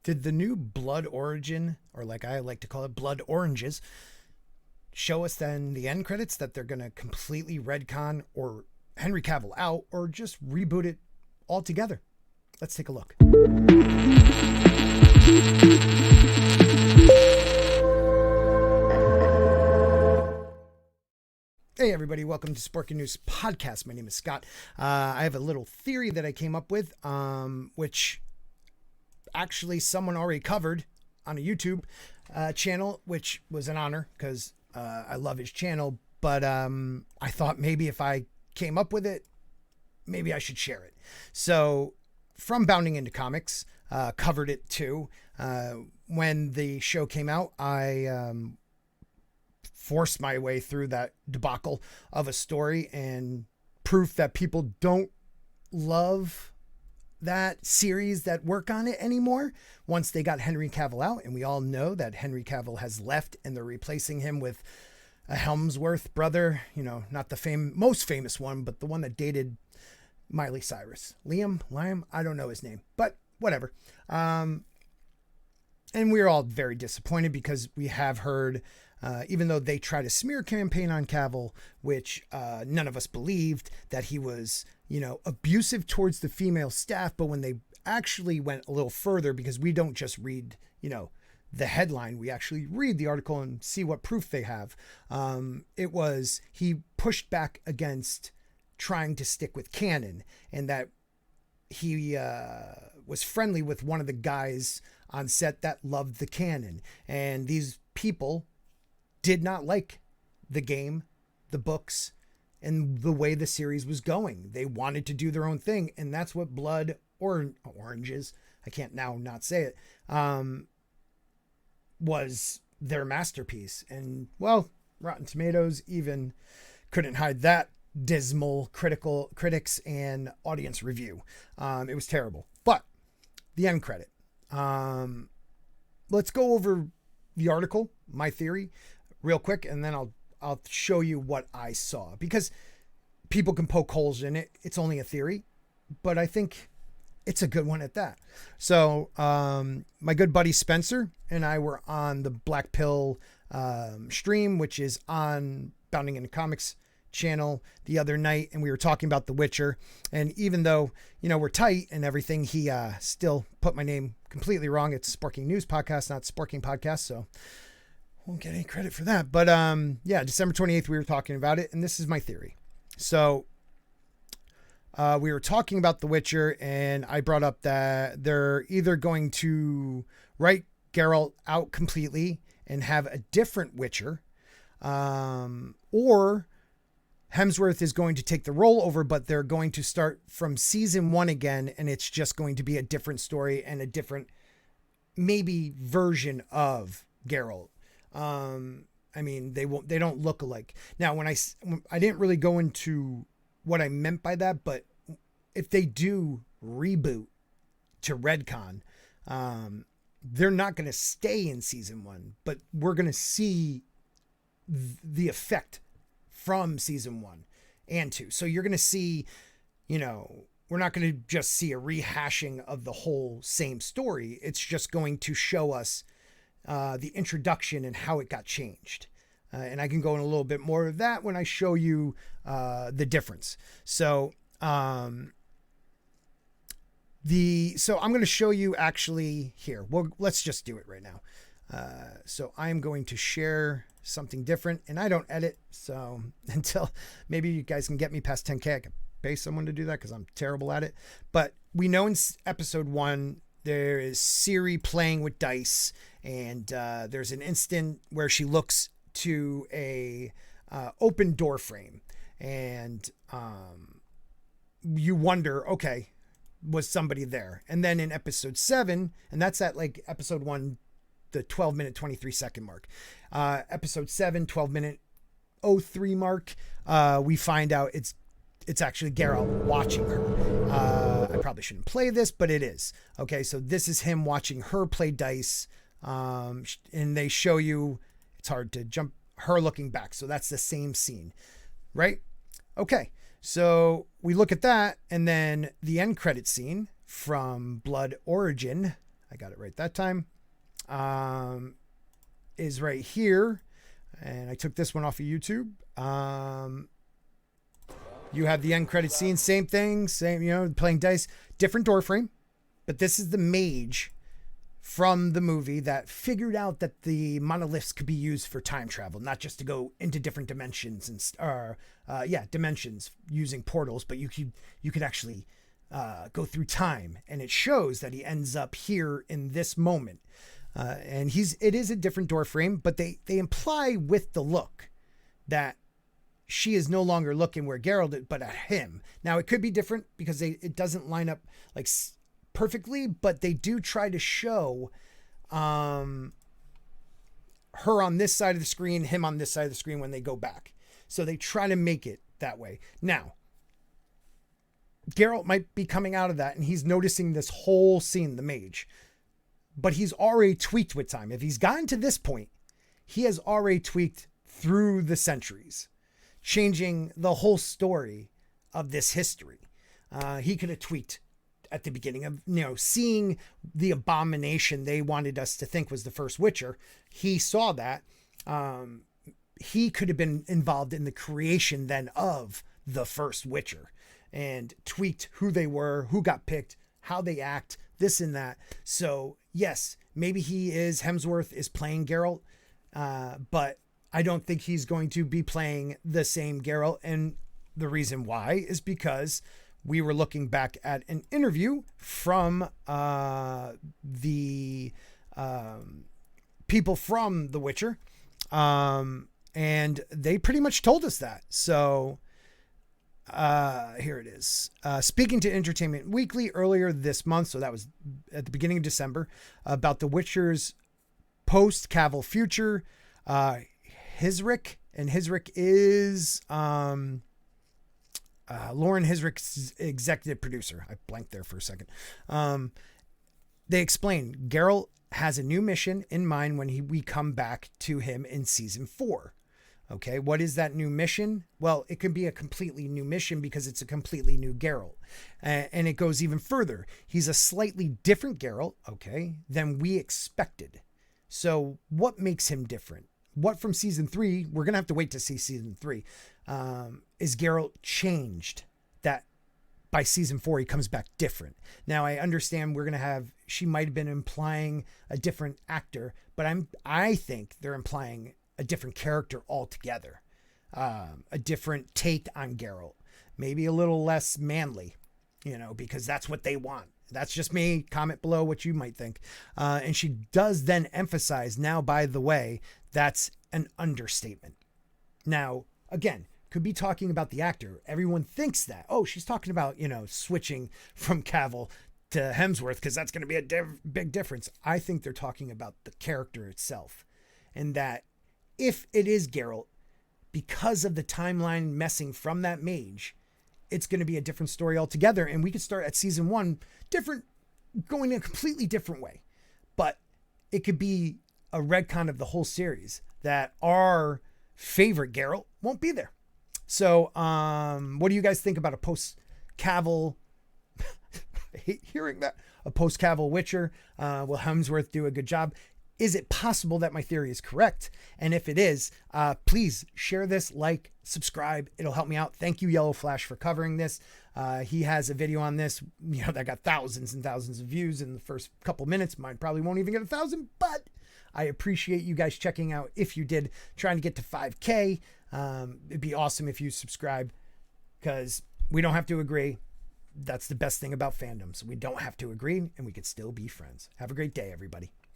Did the new Blood Origin, or like I like to call it, Blood Oranges, show us then the end credits that they're going to completely retcon or Henry Cavill out or just reboot it altogether? Let's take a look. Hey everybody, welcome to Sporking News Podcast. My name is Scott. I have a little theory that I came up with, which actually someone already covered on a YouTube channel, which was an honor because I love his channel. But I thought maybe if I came up with it, maybe I should share it. So from Bounding Into Comics, covered it too. When the show came out, I forced my way through that debacle of a story and proof that people don't love that series that work on it anymore once they got Henry Cavill out. And we all know that Henry Cavill has left and they're replacing him with a Hemsworth brother, you know, not the most famous one, but the one that dated Miley Cyrus. Liam, I don't know his name, but whatever. And we're all very disappointed because we have heard, even though they tried a smear campaign on Cavill, which none of us believed, that he was, you know, abusive towards the female staff. But when they actually went a little further, because we don't just read, you know, the headline, we actually read the article and see what proof they have. It was, he pushed back against trying to stick with canon, and that he was friendly with one of the guys on set that loved the canon. And these people did not like the game, the books, and the way the series was going. They wanted to do their own thing, and that's what Blood Oranges, I can't now not say it, was their masterpiece. And, well, Rotten Tomatoes even couldn't hide that dismal critics and audience review. It was terrible. But the end credit. Let's go over the article, my theory, real quick, and then I'll show you what I saw, because people can poke holes in it. It's only a theory, but I think it's a good one at that. So my good buddy Spencer and I were on the Black Pill stream, which is on Bounding Into Comics channel, the other night, and we were talking about The Witcher. And even though, you know, we're tight and everything, he still put my name completely wrong. It's Sporking News Podcast, not Sporking Podcast, so won't get any credit for that. But yeah, December 28th, we were talking about it, and this is my theory. So we were talking about The Witcher, and I brought up that they're either going to write Geralt out completely and have a different Witcher, or Hemsworth is going to take the role over, but they're going to start from season 1 again, and it's just going to be a different story and a different, maybe, version of Geralt. I mean, they don't look alike. Now, when I didn't really go into what I meant by that, but if they do reboot to retcon, they're not going to stay in season 1, but we're going to see the effect from season 1 and 2. So you're going to see, you know, we're not going to just see a rehashing of the whole same story. It's just going to show us the introduction and how it got changed. And I can go in a little bit more of that when I show you the difference. So, so I'm going to show you actually here. Well, let's just do it right now. So I'm going to share something different, and I don't edit. So until maybe you guys can get me past 10K, I can pay someone to do that because I'm terrible at it. But we know in episode 1, there is Ciri playing with dice, and there's an instant where she looks to a open door frame, and you wonder, okay, was somebody there? And then in episode 7, and that's at like episode 1, the 12-minute 23-second mark, episode 7, 12-minute 03 mark, we find out it's actually Geralt watching her. I probably shouldn't play this, but it is. Okay, so this is him watching her play dice, and they show you, it's hard to jump, her looking back. So that's the same scene, right? Okay, so we look at that, and then the end credit scene from Blood Origin, I got it right that time. Is right here. And I took this one off of YouTube. You have the end credit scene, same thing, same, you know, playing dice, different door frame. But this is the mage from the movie that figured out that the monoliths could be used for time travel, not just to go into different dimensions and dimensions using portals, but you could actually go through time. And it shows that he ends up here in this moment. And it is a different door frame, but they imply with the look that she is no longer looking where Geralt is, but at him. Now it could be different because it doesn't line up like perfectly, but they do try to show her on this side of the screen, him on this side of the screen when they go back. So they try to make it that way. Now, Geralt might be coming out of that and he's noticing this whole scene, the mage, but he's already tweaked with time. If he's gotten to this point, he has already tweaked through the centuries, changing the whole story of this history. He could have tweaked at the beginning of, you know, seeing the abomination they wanted us to think was the first Witcher. He saw that. He could have been involved in the creation then of the first Witcher and tweaked who they were, who got picked, how they act, this and that. So yes, maybe Hemsworth is playing Geralt, but I don't think he's going to be playing the same Geralt. And the reason why is because we were looking back at an interview from the people from The Witcher. And they pretty much told us that. So here it is. Speaking to Entertainment Weekly earlier this month, so that was at the beginning of December, about The Witcher's post-Cavill future. Hizrick, and Hizrick is Lauren Hizrick's executive producer. I blanked there for a second. They explain Geralt has a new mission in mind when we come back to him in season 4. Okay, what is that new mission? Well, it could be a completely new mission because it's a completely new Geralt. And it goes even further. He's a slightly different Geralt, okay, than we expected. So what makes him different? What from season 3, we're going to have to wait to see season 3. Is Geralt changed that by season 4 he comes back different? Now I understand she might have been implying a different actor, but I think they're implying a different character altogether. A different take on Geralt. Maybe a little less manly, you know, because that's what they want. That's just me. Comment below what you might think. And she does then emphasize, now, by the way, that's an understatement. Now, again, could be talking about the actor. Everyone thinks that. Oh, she's talking about, you know, switching from Cavill to Hemsworth because that's going to be a big difference. I think they're talking about the character itself. And that if it is Geralt, because of the timeline messing from that mage, it's going to be a different story altogether. And we could start at season 1 going in a completely different way. But it could be a retcon of the whole series that our favorite Geralt won't be there. So what do you guys think about a post-Cavill? I hate hearing that. A post-Cavill Witcher. Will Hemsworth do a good job? Is it possible that my theory is correct? And if it is, please share this, like, subscribe. It'll help me out. Thank you, Yellow Flash, for covering this. He has a video on this, you know, that got thousands and thousands of views in the first couple minutes. Mine probably won't even get 1,000, but I appreciate you guys checking out. If you did, trying to get to 5K, it'd be awesome if you subscribe, because we don't have to agree. That's the best thing about fandoms. We don't have to agree, and we could still be friends. Have a great day, everybody.